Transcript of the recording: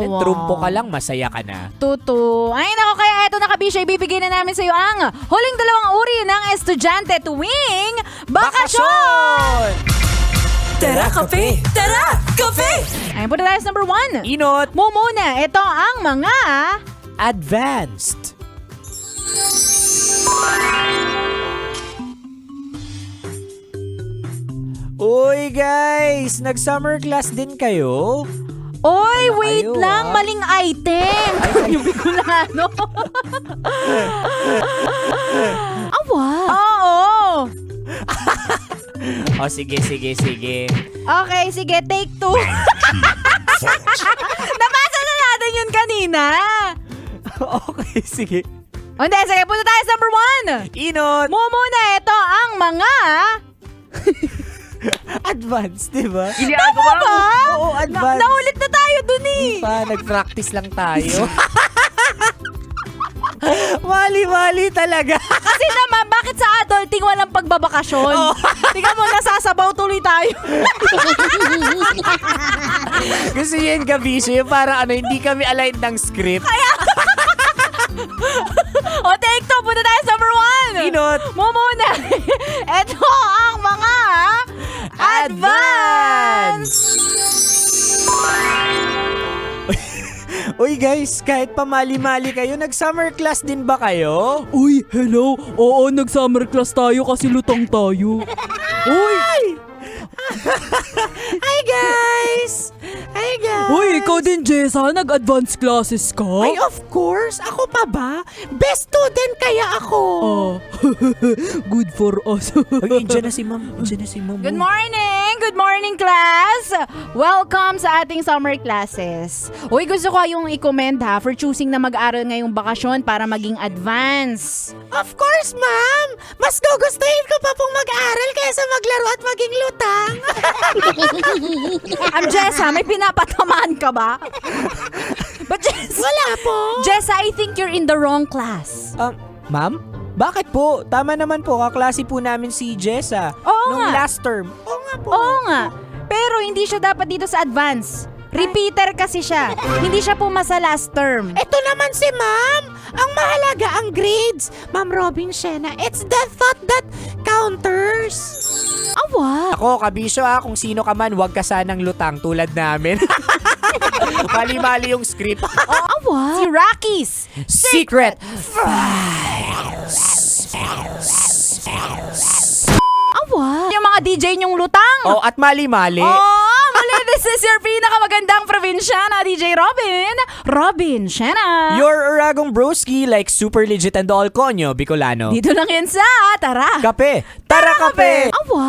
Wow. Trumpo ka lang, masaya ka na. Tutu. Ay nako, kaya eto na Kabisyo, ibibigay na namin sa iyo ang huling dalawang uri ng estudyante tuwing bakasyon! Tara, Kape! Tara, Kape! Ayun po na tayo sa number 1. Inot, Mumuna, ito ang mga advanced. Uy guys, nag-summer class din kayo? Oy, Wala wait kayo, lang, ah. maling item. Conyo Bicolano. Awa. Oo. O sige. Okay, sige, take 2. Nabasa na natin yun kanina. Okay, sige. O hindi, sige, punta tayo sa number 1. Inot, Mumuna, ito ang mga... advanced, di ba? Tama ba? Oo, advanced. Naulit na tayo dun eh. Nag-practice lang tayo. Mali talaga. Kasi naman, bakit sa adulting walang pagbabakasyon? Tingnan mo, nasasabaw tuloy tayo. Kasi yun, Kabisyo, yung parang hindi kami aligned ng script. O, take 2, punta tayo sa number 1. Inot, Mumuna, ito ang mga advance. Uy guys, kahit pamali-mali kayo, nag-summer class din ba kayo? Uy, hello! Oo, nag-summer class tayo kasi lutang tayo. Uy! Hi guys! Uy, ikaw din, Jessa, nag-advance classes ka? Ay, of course! Ako pa ba? Best student kaya ako! Ah, good for us. Uy, andyan na si ma'am. Good morning! Good morning, class! Welcome sa ating summer classes. Uy, gusto ko yung i-commend ha for choosing na mag-aral ngayong bakasyon para maging advance. Of course, ma'am! Mas gugustuhin ko pa pong mag-aral kaysa maglaro at maging lutang. Jessa, may pinapatamaan ka ba? But Jessa, Wala po. Jessa, I think you're in the wrong class. Ma'am? Bakit po? Tama naman po, kaklase po namin si Jessa. Oo Nung nga. last term. Oo nga po. Oo nga. Pero hindi siya dapat dito sa advance. Repeater kasi siya. Hindi siya pumasa last term. Ito naman si ma'am. Ang mahalaga ang grades. Ma'am Robin Sienna, it's the thought that counters. Awa. Ako, Kabisyo kung sino ka man, huwag ka sanang lutang tulad namin. Mali-mali yung script. Awa. Si Rockies. Secret. Awa. Yung mga DJ nyong lutang. Oh, at mali-mali. Muli, this is your pinakamagandang probinsyana, DJ Robin. Robin Sienna. Your Uragong broski like super legit and all Conyo Bicolano. Dito lang yan sa Tara. Kape. Tara, kape! Awa.